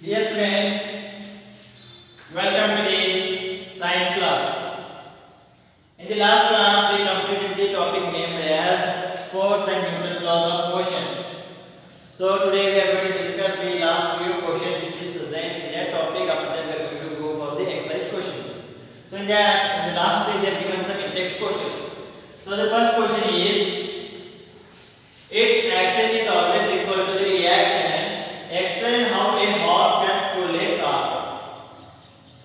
Dear friends, welcome to the science class. In the last class, we completed the topic named as force and Newton's laws of motion. So today we are going to discuss the last few questions which is present in that topic. After that, we are going to go for the exercise question. So in the last page, they have given some in-text questions. So the first question is, if action is always equal to the reaction, explain how a horse can pull a cart.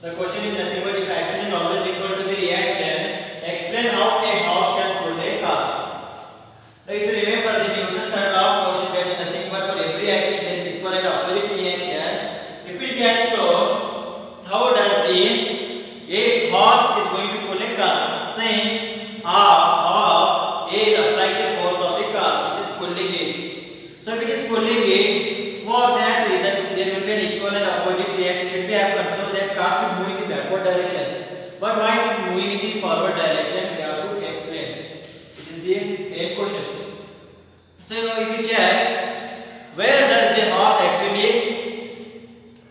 The question is nothing but if action is always equal to the reaction, explain how a horse can pull a cart. Now if you remember the Newton's third law of motion, that is nothing but for every action there is equal and opposite reaction. Repeat that. So how does a horse is going to pull a cart? Since a horse is applying the force on the cart, it is pulling it. So if it is pulling it, for that reason there will be an equal and opposite reaction should be happen. So that cart should move in the backward direction. But why it is moving in the forward direction? We have to explain. It is the main question. So if you check, where does the horse actually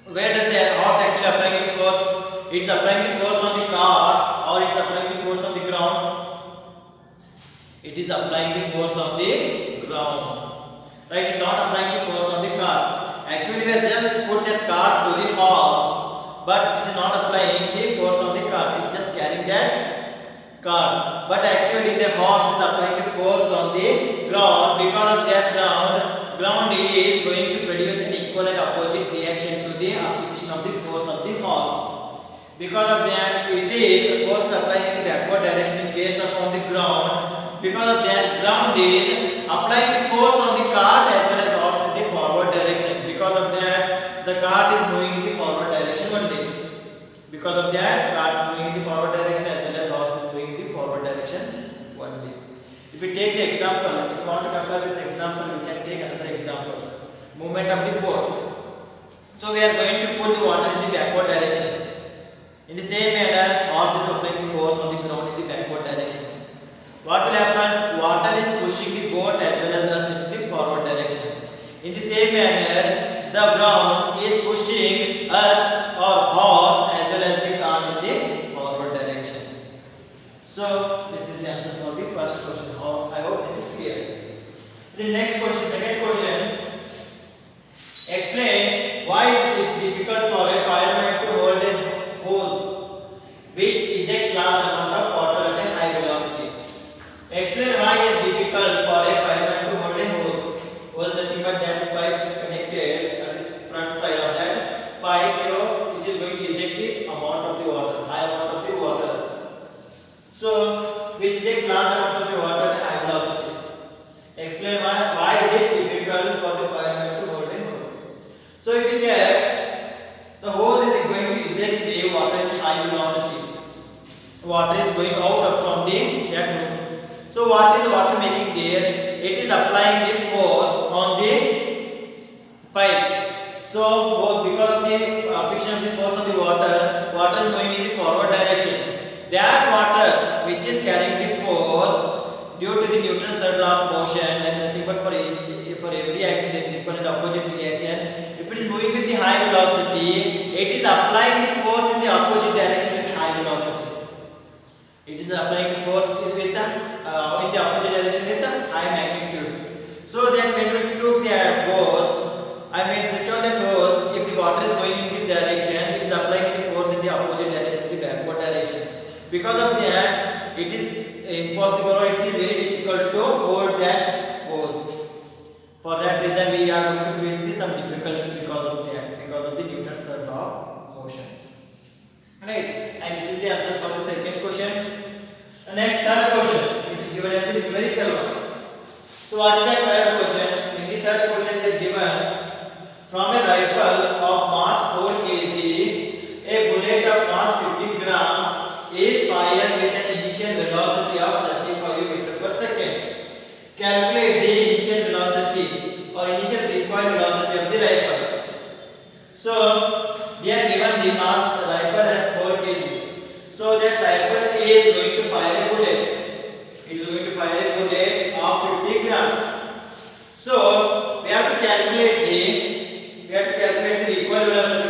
applying its force? It is applying the force on the car, or it is applying the force on the ground? It is applying the force on the ground. Right? It is not applying the force on the car. Actually, we have just put that car to the horse, but it is not applying the force on the car. It is just carrying that car. But actually, the horse is applying the force on the ground. Because of that ground is going to produce an equal and opposite reaction to the application of the force of the horse. Because of that, it is the force is applying in the backward direction in case of on the ground. Because of that, ground is applying the force on the cart as well as horse in the forward direction. Because of that, the cart is moving in the forward direction only. Because of that, cart is moving in the forward direction as well as horse is moving in the forward direction only. If we take the example, if you want to compare this example, we can take another example. Movement of the boat. So we are going to pull the water in the backward direction. In the same manner, horse is applying the force on the ground in the backward direction. What will happen? Water is pushing the boat as well as us in the forward direction. In the same manner, the ground is pushing us or horse as well as the cart in the forward direction. So this is the answer for the first question. I hope this is clear. The next question, second question. Explain why it is difficult for a fireman to hold a hose which ejects large amount of water at a high velocity. Explain why it is difficult for a fireman to hold a hose. Hose nothing but that pipe is connected at the front side of that pipe, so which is going to eject the amount of the water, high amount of the water. So which ejects large amounts of the water at a high velocity. Explain why is it difficult for the fireman to hold a hose. So if you check, the hose is going to eject the water at high velocity. Water is going out from that hose. So what is the water making there? It is applying the force on the pipe. So because of the application of the force on the water is going in the forward direction. That water which is carrying the force due to the Newton's third law of motion, and nothing but for every action there is equal and opposite reaction. If it is moving with the high velocity, it is applying the force in the opposite direction with high velocity. It is applying the force with in the opposite direction with a high magnitude. So that when we took that hose and when we switch on that hose, if the water is going in this direction, it is applying the force in the opposite direction, the backward direction. Because of that, it is impossible or it is very difficult to hold that hose. For that reason, we are going to face some difficulties because of the Newton's third law of motion. Right, and this is the answer for the second question. The next third question, which is given as the numerical one. So what is that third question? In the third question is given, from a rifle of mass 4 kg, a bullet of mass 50 grams is fired with an initial velocity of 35 meters per second. Calculate the initial velocity or initial recoil velocity of the rifle. So they are given the mass rifle as 4 kg. So that rifle is going to fire a bullet. It is going to fire a bullet of 50 grams. So we have to calculate the equal velocity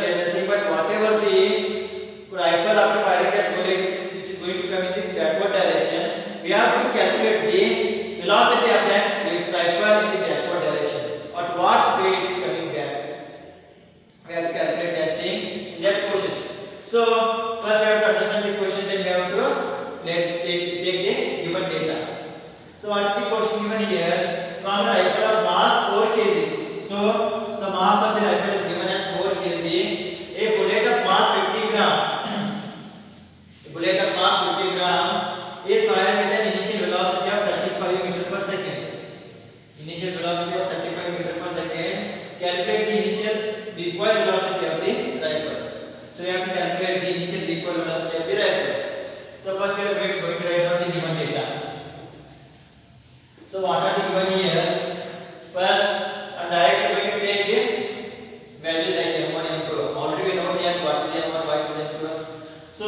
initial velocity of 35 meter per second. Calculate the initial recoil velocity of the rifle. So you have to calculate the initial recoil velocity of the rifle. So first we are going to write down the given data. So what are the given here? First, I'm directly going to take the values like m1, m2. Already we know that what is m1, what is m2. So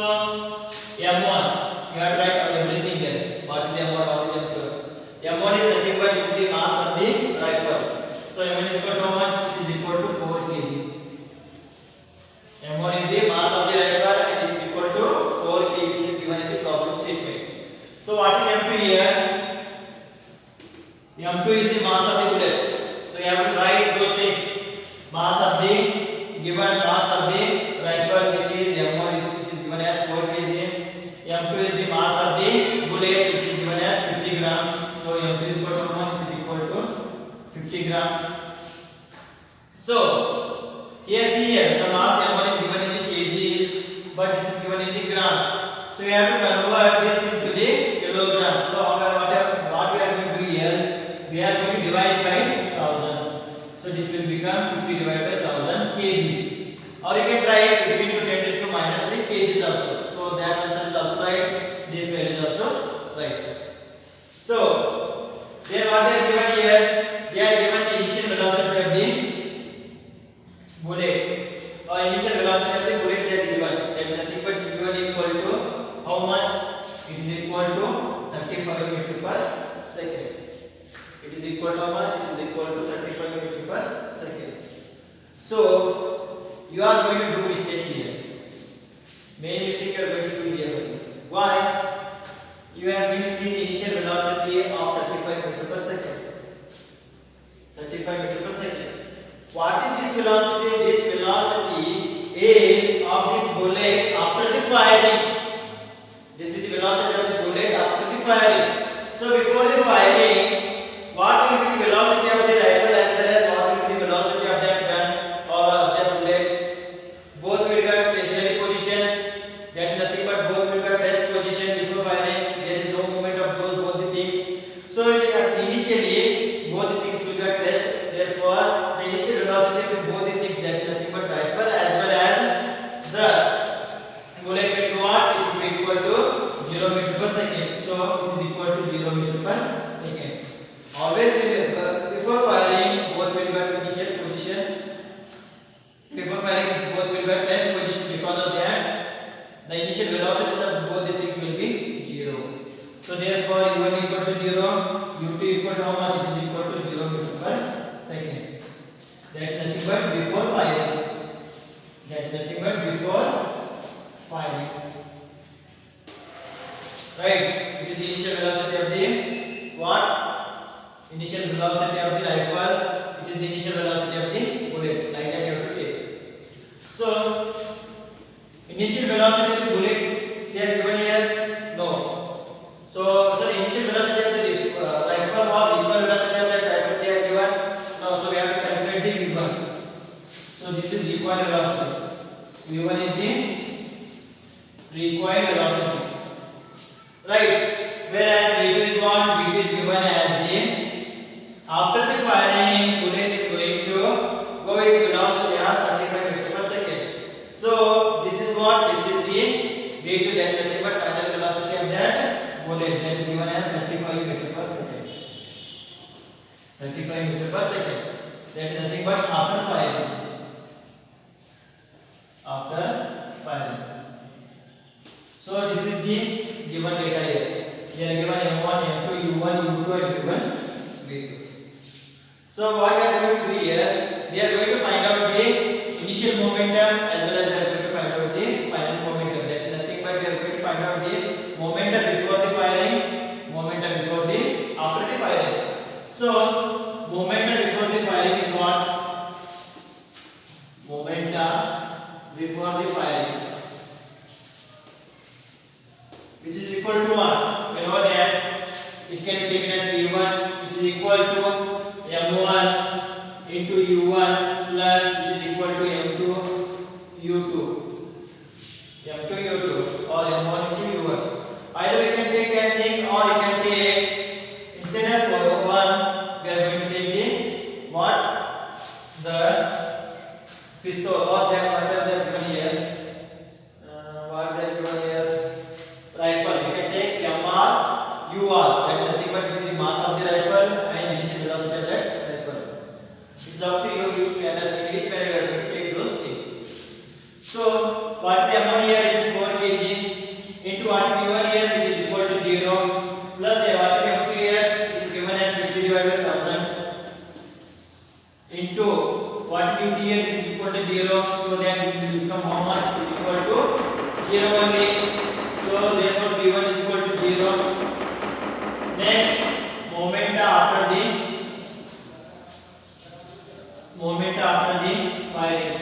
m1, you have to write everything here. What is m1, what is m2? m1 is nothing but it is the mass of the rifle. So m1 is equal to how much? It is equal to 4 kg. m1 is the mass of the rifle and it is equal to 4 kg, which is given in the problem statement. So what is m2 here? m2 is the mass of the bullet. So you have to write those things. Mass of the given mass of the rifle, which is m1, which is given as 4 kg. m2 is the mass of the bullet, which is given as 50 grams. So m2 is equal to how much? It is equal to 50 grams. So here see here the mass m1 is given in the kgs, but this is given in the gram. So you have to convert this into the kilogram. So what we are going to do here, we are going to divide by 1000. So this will become 50 divided by 1000 kg. Or you can write 15 to 10 raised to minus 3 kgs also. So that answer is also right. This value is also right. So then what they are given here? They are given the initial velocity of the bullet. Or initial velocity of the bullet they are given. That is nothing but u1 equal to how much? It is equal to 35 meter per second. It is equal to how much? It is equal to 35 meter per second. So you are going to do mistake here. Main mistake you are going to do here. Why? You are going to see the initial velocity of 35 meter per second. 35 meter per second. What is this velocity? This velocity is of the bullet after the firing. This is the velocity of the bullet after the firing. So before the firing, what will be the velocity of the rifle as well as what will be the velocity of that gun or of that bullet? Both will be at stationary position. That is nothing but both will be at rest position before firing. There is no movement of both the things. So initially both the things will be at rest. Therefore, the initial velocity of both the things, that is nothing but rifle as well as the bullet will be what? It will be equal to 0 meter per second. So it is equal to 0 meter per second. Always remember, before firing both will be at initial position. Before firing both will be at rest position. Because of that, the initial velocity of both the things will be 0. So therefore u1 equal to 0, u2 equal to how much? It is equal to 0 meter per second. That is nothing but before firing. That is nothing but before firing. Right? It is the initial velocity of the what? Initial velocity of the rifle. It is the initial velocity of the bullet. Like that you have to take. So initial velocity of the bullet they are given here? No. So initial velocity of the rifle or equal velocity of that rifle they are given? No. So we have to calculate the v1. So this is recoil velocity. v1 is the recoil velocity. Right? Whereas v2 is what? v2 is given as the after the firing bullet is going to go with velocity of 35 meter per second. So this is what? This is the v2, that is nothing but final velocity of that bullet, that is given as 35 meter per second. 35 meter per second. That is nothing but after firing. After firing. So this is the given data here. They are given m1, m2, u1, u2 and given v2. So what we are going to do here, we are going to find out the initial momentum as well as we are going to find out the final momentum. That is nothing but we are going to find out the momentum before the firing, momentum before the after the firing. So momentum before the firing is what? Momentum before the firing, which is equal to what? We know that it can be taken as v1, which is equal to m1 into u1 plus which is equal to m2 u2 or m1 into u1. Either we can take anything or you can take instead of 1 we are going to the pistol or then whatever they are given here, what they are given here, rifle. You can take MR, UR, that is nothing but the mass of the rifle and initial velocity of that rifle. It's up to you which manner you are going to take those things. So what is the amount here? It is 4 kg into what is given here, which is equal to 0, plus what is given here, which is given as 50 divided by 1000, into what is given here, which is equal to 0. So then it will become how much? It is equal to 0 only. So therefore V1 is equal to 0. Next, momenta after the firing.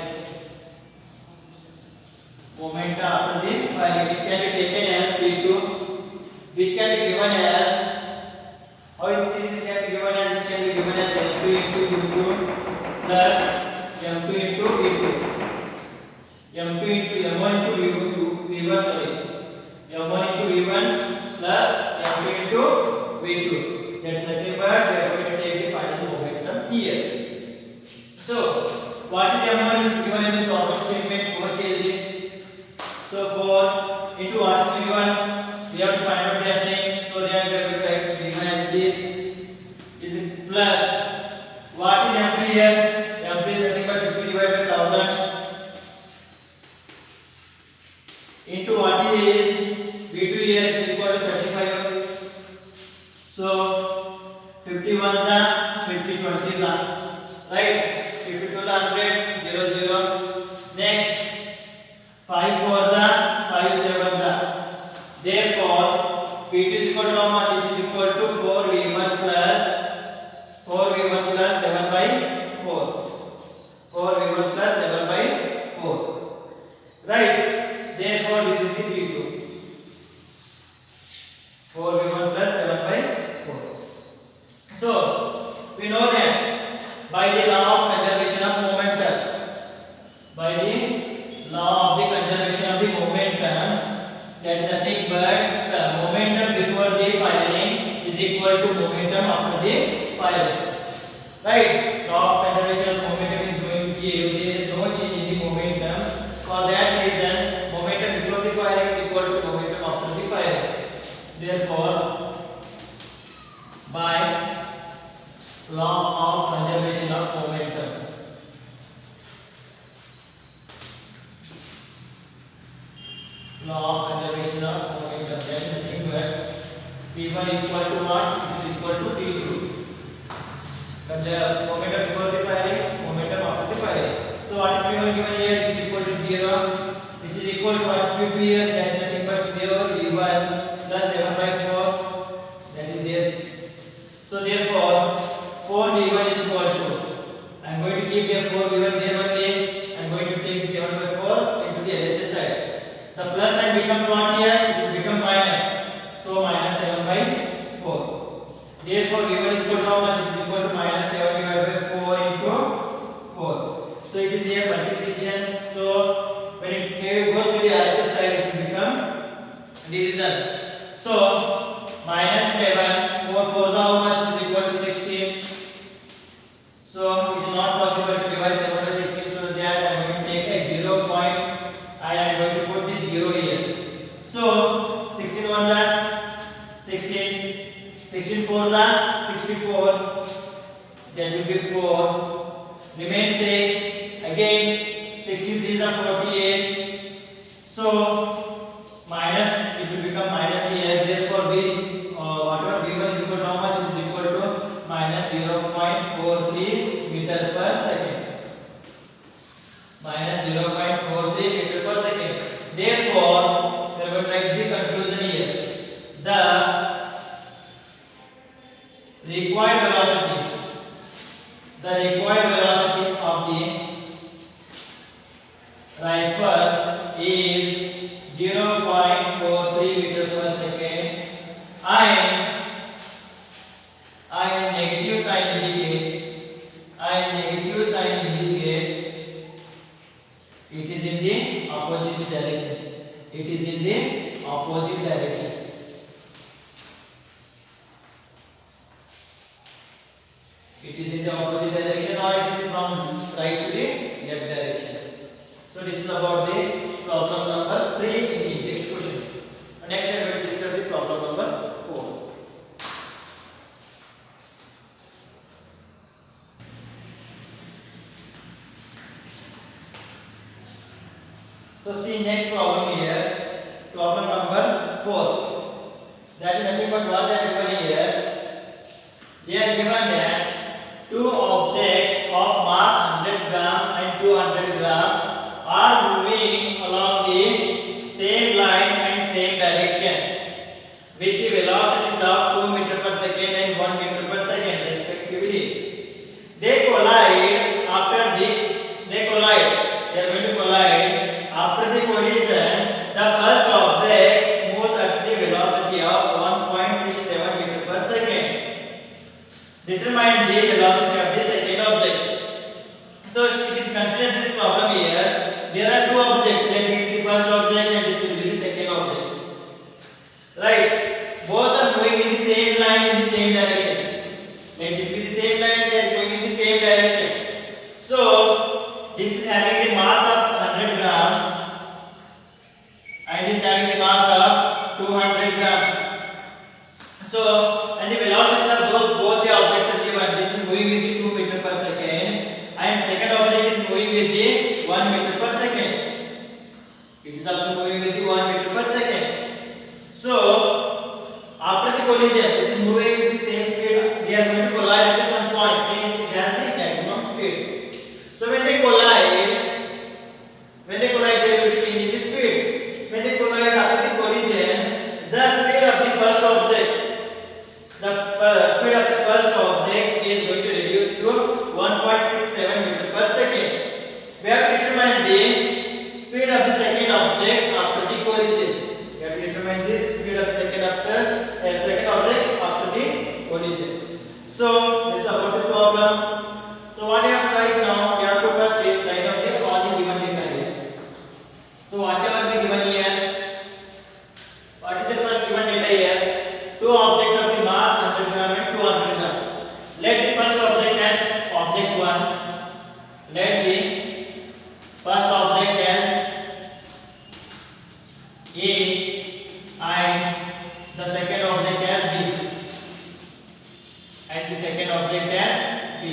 Momenta after the firing, which can be taken as P2, which can be given as, how it can be given as, it can be given as M2 into U2 plus M2 into V2, M2 into M1 into V1, sorry, M1 into V1 plus M2 into V2. That is nothing but we are going to take the final momentum here. So what is M1 is given in the problem statement 4 kg. So 4 into what is V1, we have to find out that thing. So then we have to write V1 as this is plus what is M2 here? M2 is nothing but 50 divided by 1000 into what is V2 here is equal to 35. So 50 ones are 50 20s are right. 50 to the 100 0 0. Next 5 4s are 5 7s are. Therefore P2 is equal to how much? It is equal to 4V1 plus 7 by 4. 4V1 plus 7 by 4. Right. Therefore this is the P2. 4V1 plus 7 by 4. So we know that by the law of conservation of momentum, that is nothing but momentum before the firing is equal to momentum after the firing. Right? Law of conservation of momentum is going to give there is no change in the momentum. For that reason, momentum before the firing is equal to momentum after the firing. Therefore, by law of conservation of momentum, law of conservation of momentum, that is nothing but P1 equal to what? It is equal to P2. But the momentum before the firing, momentum after the firing. So what is P1 given here? It is equal to 0, which is equal to what is P2 here? That is nothing but 0 V1 plus 7 by 4. That is there. So therefore 4V1 is equal to, I am going to keep the 4V1 there only. I am going to take the 7 by 4 into the LHS side. The plus sign becomes what here? It will become minus. So minus 7 by 4. Therefore V1 is equal to how much? It is equal to minus 7 divided by 4 into 4. So it is here multiplication. So when it goes to the RHS side, it will become division. So minus 7, 4 4s how much? It is equal to 16. So it is not possible to divide 7 by 16. So that I am going to take a 0 point and I am going to put the 0 here. So 16 ones are 16, 16 fours are 64. That will be 4. Remain 6. Again 16 threes are 48. So minus, it will become minus here. Therefore whatever V1 is equal to how much? It is equal to minus 0.43 meter per second. Minus 0.43 meter per second. Therefore we are going to write the conclusion here. The required velocity of the rifle is 0.43 meter per second, and negative sign indicates it is in the opposite direction. It is in the opposite direction. It is in the opposite direction, or it is from right to the left direction. So this is about the problem number 3 in the next question. Next we are going to discuss the problem number 4. So see next problem here, problem number 4. That is nothing but what they are given here. They are given that two objects of mass 100 gram and 200 gram are moving along the same line and same direction with the velocities of 2 meter per second and 1 meter per second respectively. They collide after they are going to collide. After the collision, the first object moves at the velocity of 1.67 meter per second. Determine the velocity of the second object. So if it is considered this problem here, there are two objects. Let this be the first object and this will be the second object. Right? Both are moving in the same line in the same direction. Let this be the same line, they are going in the same direction. So this is having the mass of 100 grams and is having the mass of 200 grams. So and the velocity of both the objects are given. This is moving with the 2 meter per second and second object is moving with the 1 meter per second. It is also moving with the 1 meter per second. So after the collision, it is moving with the same speed. They are going to collide at some point since it has the maximum speed. So when they collide, they will be changing the speed. When they collide after the collision, the speed of the first object is going to reduce to 1.67 meter per second. We have to determine the speed of the second object after the collision. We have to determine the speed of second object after the collision. So this is about the problem. So what you have to write now? You have to first write down all the given data here. So whatever is given here, what is the first given data here? Two objects of the mass 100 gram and 200 gram. Let the first object as object 1. Let the first object as A and the second object as B. And the second object as B.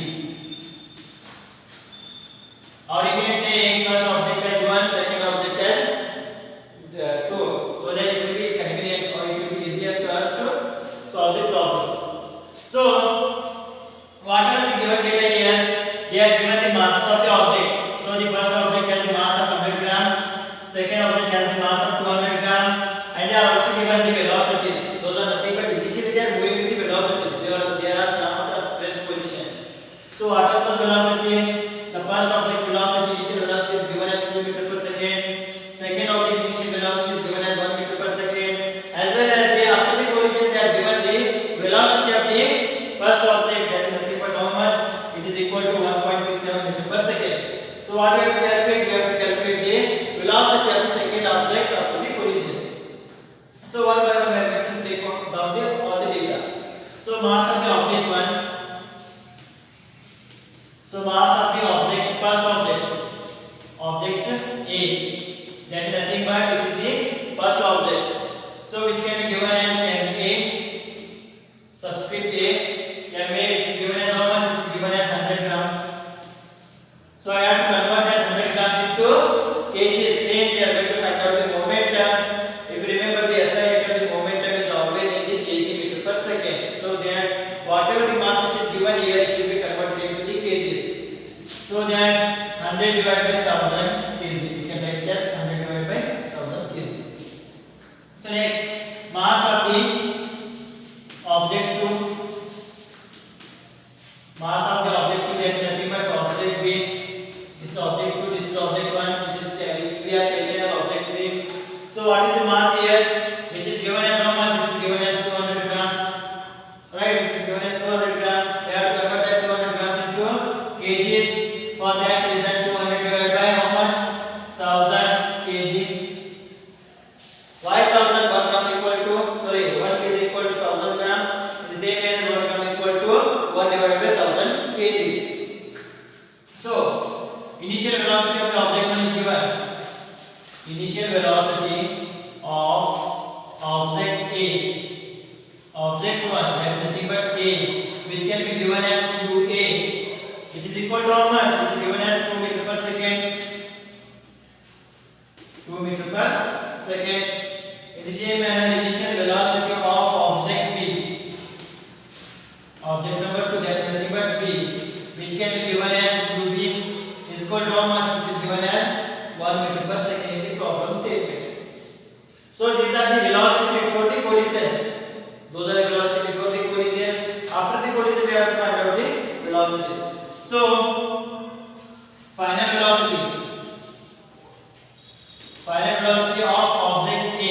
Or you can take first object as 1, second object as 2. So that it will be convenient or it will be easier for us to solve the problem. So whatever the given data here, they are given the masses of the object. So the first object has the mass of 100 gram, second object has the mass of 200 gram, and they are also given the velocities. Those are nothing but initially they are moving with the velocities. They are not at rest position. So what are those velocities? The first object velocity, initial velocity is given as 2 meter per second. Second object initial velocity is given as 1 meter per second. As well as after the collision, they are given the velocity of the first object, that is nothing but how much? It is equal to 1.67 meter per second. So what we have to calculate? We have to calculate the velocity of the second object after the collision. So one by one we are going to take down all the data. So mass of the object 1. So mass of the object, first object A, that is nothing but it is the first object. So which can be given as MA, subscript A, MA which is given as how much? It is given as 100 grams. So I have to convert that 100 grams into kg. Since we are going to find out the momentum. If you remember, the SI meter, the momentum is always in the kg meter per second. So then whatever the mass which is given here, it should be converted into the kg. So then 100 divided by 1000 kg. You can write it as 100 divided by 1000 kg. So next, mass of the object 2. Mass of the object 2, that is nothing but object B. This is object 2, this is object 1, which is we are taking as object B. So what is the mass here? Which is given as how much? Which is given as 200 grams. Right? Which is given as 200 grams. We have to convert that 200 grams into kgs. For that reason, 200 divided by how much? 1000 kg. Why 1000? 1 gram equal to 1 kg equal to 1000 grams. In the same manner, 1 gram equal to 1 divided by 1000 kg. So initial velocity of the object one is given. Initial velocity of object A, object 1, that is nothing but A, which can be given as qa, which is equal to how much? Which is given as 2 meter per second. 2 meter per second. In the same manner, initial velocity of object B, object number 2, that is nothing but B, which can be given as ub, is equal to how much? Which is given as 1 meter per second in the problem statement. So these are the velocity before the collision. Those are the velocity before the collision. After the collision, we have to find out the velocity. So final velocity of object A,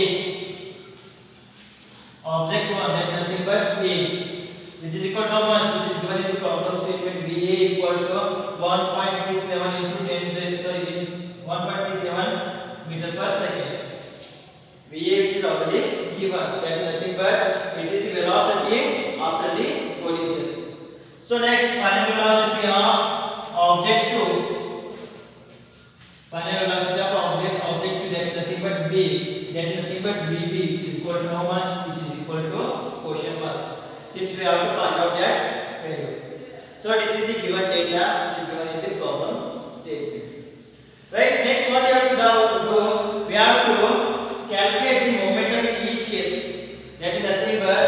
object 1, that is nothing but A, which is equal to how much? Which is given in the problem statement. VA equal to 1.67 into 1.67 meter per second. VA which is already given, that is nothing but it is the velocity after the collision. So next, final velocity of object 2. Final velocity of object 2, that is nothing but B, that is nothing but VB, is equal to how much? Which is equal to question mark. Since we have to find out that value. So this is the given data which is given in the problem statement. Right? Next, what we have to do? We have to calculate the momentum in each case. That is nothing but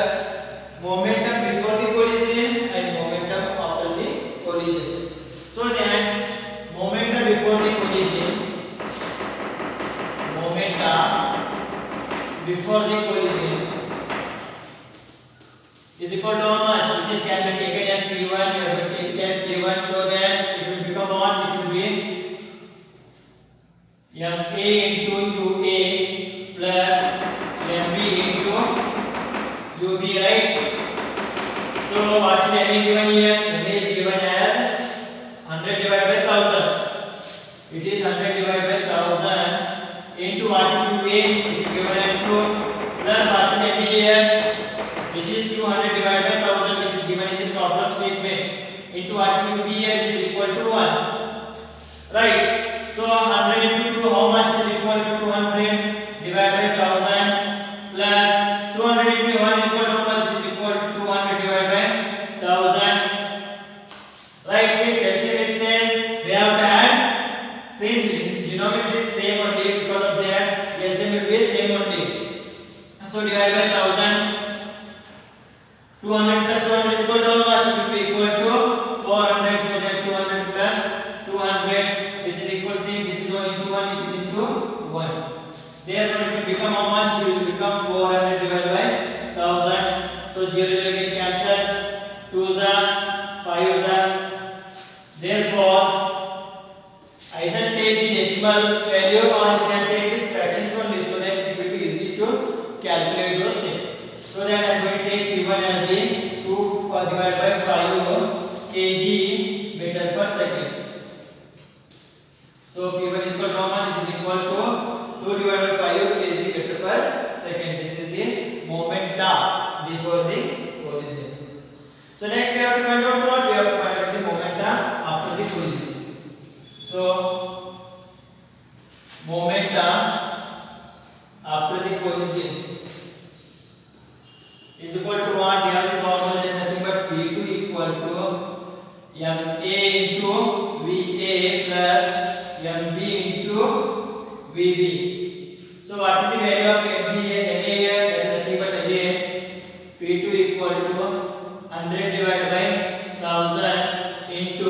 momentum before the collision and momentum after the collision. So then, momentum before the collision, is equal to how much? Which is can be taken as P1, you have to take it as P1, so that it will become what? It will be MA into UA plus MB into UB, right? So what is MA given here? MA is given as 100 divided by 1000. It is 100 divided by 1000 into what is UA, which is given as 2, plus what is MB here? This is 200 divided by 1000, which is given in the problem statement, into what is UB here, which is equal to 1. Right? So 100 into 2, how much is equal to 200 divided by 1000 plus 200 into 1 is equal to how much? It is equal to 200 divided by 1000. Right? Since LCM is same, we have to add. Since denominator is same only, because of that, LCM will be same only. So divided by 1000. 200 plus 200 is equal to how much? It will be equal to 400. So that 200 plus 200, which is equal, since it is into 1, it is into 1. Therefore, it will become how much? It will become 400 divided by 1000. So 0 0 get cancelled. 2s are 5s are. Therefore, either take the decimal value or you can take the fractions only, so that it will be easy to calculate those things. So that I am going to take P1 as the 2 divided by 5 kg meter per second. So P1 is equal to how much? It is equal to 2 divided by 5 kg meter per second. This is the momentum before the collision. So next we have to find out what? We have to find out the momentum after the collision. So momentum after the collision is equal to what? We have the formula is nothing but P2 equal to MA into VA plus MB into VB. So what is the value of MB here? MA here, that is nothing but again P2 equal to 100 divided by 1000 into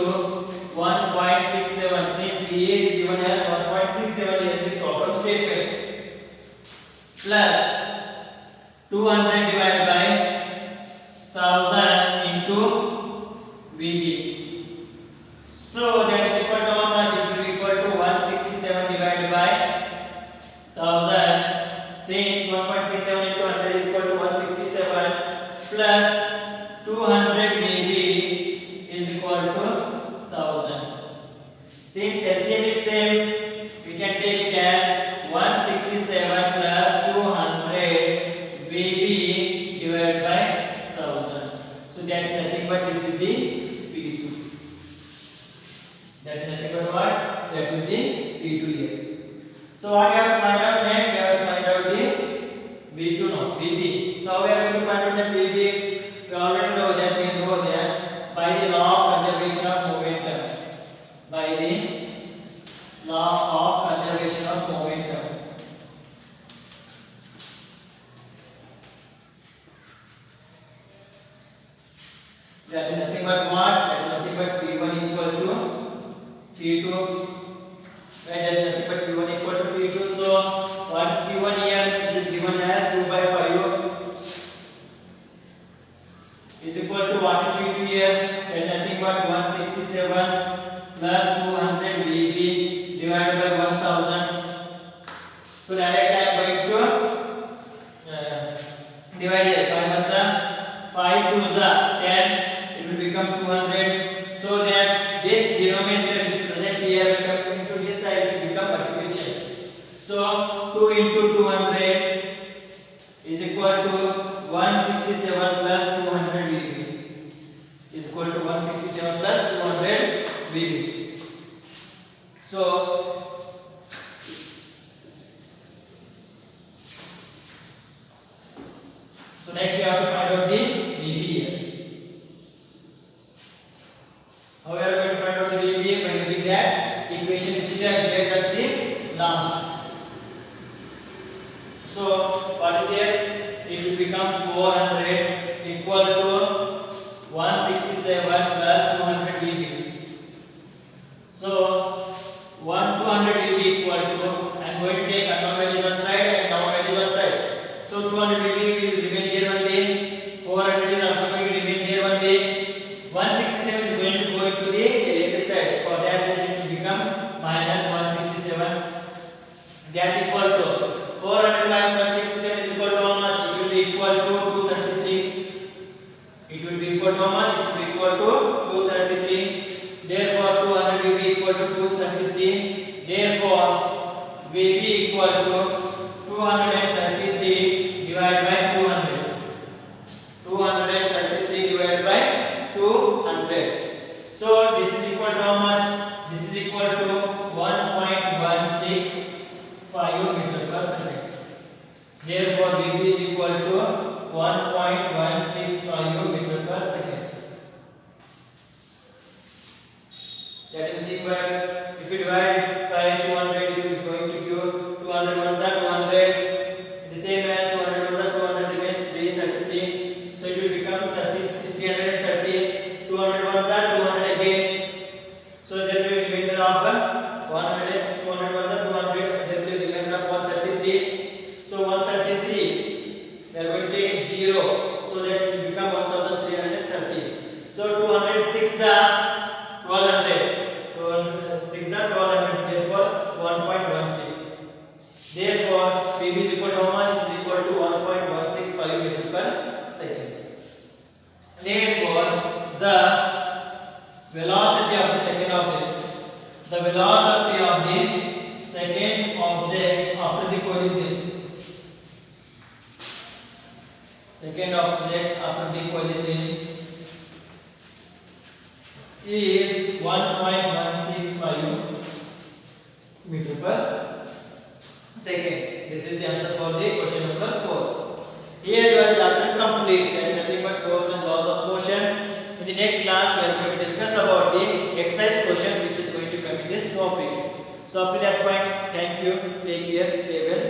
1.67. Since VA is given as 1.67 in the problem statement, plus 200 divided by 1000 into VB. So that is equal to how much? It will be equal to 167 divided by 1000. Since 1.67 into 100 is equal to 167 plus 200 VB is equal to 1000. Since LCM is same, we can take it as 167 plus 200 VB divided by 1000. So that is nothing but this is the P2. That is nothing but what? that is the V2 here. So what we have to find out next? We have to find out the V2 now, VB. So how we are going to find out that VB? We already know that by the law of conservation of momentum. By the law of conservation of momentum. That is nothing but what? That is nothing but P1 equal to P2. Right? That is nothing but P1 equal to P2. So what is P1 here? It is given as 2 by 5 is equal to what is P2 here? That is nothing but 167 plus 200 VB divided by 1000. So direct I am going to divide here. 5 2s are 10. It will become 200. So that this denominator which is present here will come into this side, it will become multiplication. So 2 into 200 is equal to 167 plus 200 VB is equal to 167 plus 200 VB. So next we have to find out the VB here. How we are going to find out the VB? By using that equation which is great at the last. So what is there? It will become 400 equal to 167 plus 200 VB. So 200 VB equal to, I am going to take unknown value one side and known value one side. So 200 VB will remain there one day. 400 is also going to remain there one day. 167 is going to go into the LHS side. For that it will become minus 167. That equal to 400 minus 167 is equal to how much? It will be equal to 233. It will be equal to how much? It will be equal to 233. Therefore 200 will be equal to 233. Therefore VB equal to 233 divided by 200. 233 divided by 200. So this is equal to how much? This is equal to 1.165 meter per second. Therefore VB is equal to 1.165 meter per second. That is nothing but if you divide by 200, it will be going to give 200 ones are 200. The same way 200 ones are 200 remains 333. So it will become 330. 200 ones are 200 again. So there will be remainder of 100. 200 ones are 200. There will be remainder of 133. So 133. We are going to take 0. So that it will become 1330. So 206 are 1200. 6 are 1200. Therefore 1.16. Therefore VB is equal to how much? It is equal to 1.165 meter per second. Therefore the velocity of the second object, after the collision, is 1.165 meter per second. This is the answer for the question number 4. Here your chapter complete. That is nothing but force and laws of motion. In the next class we are going to discuss about the exercise question which is going to come in this topic. So up to that point, thank you, take care, stay well.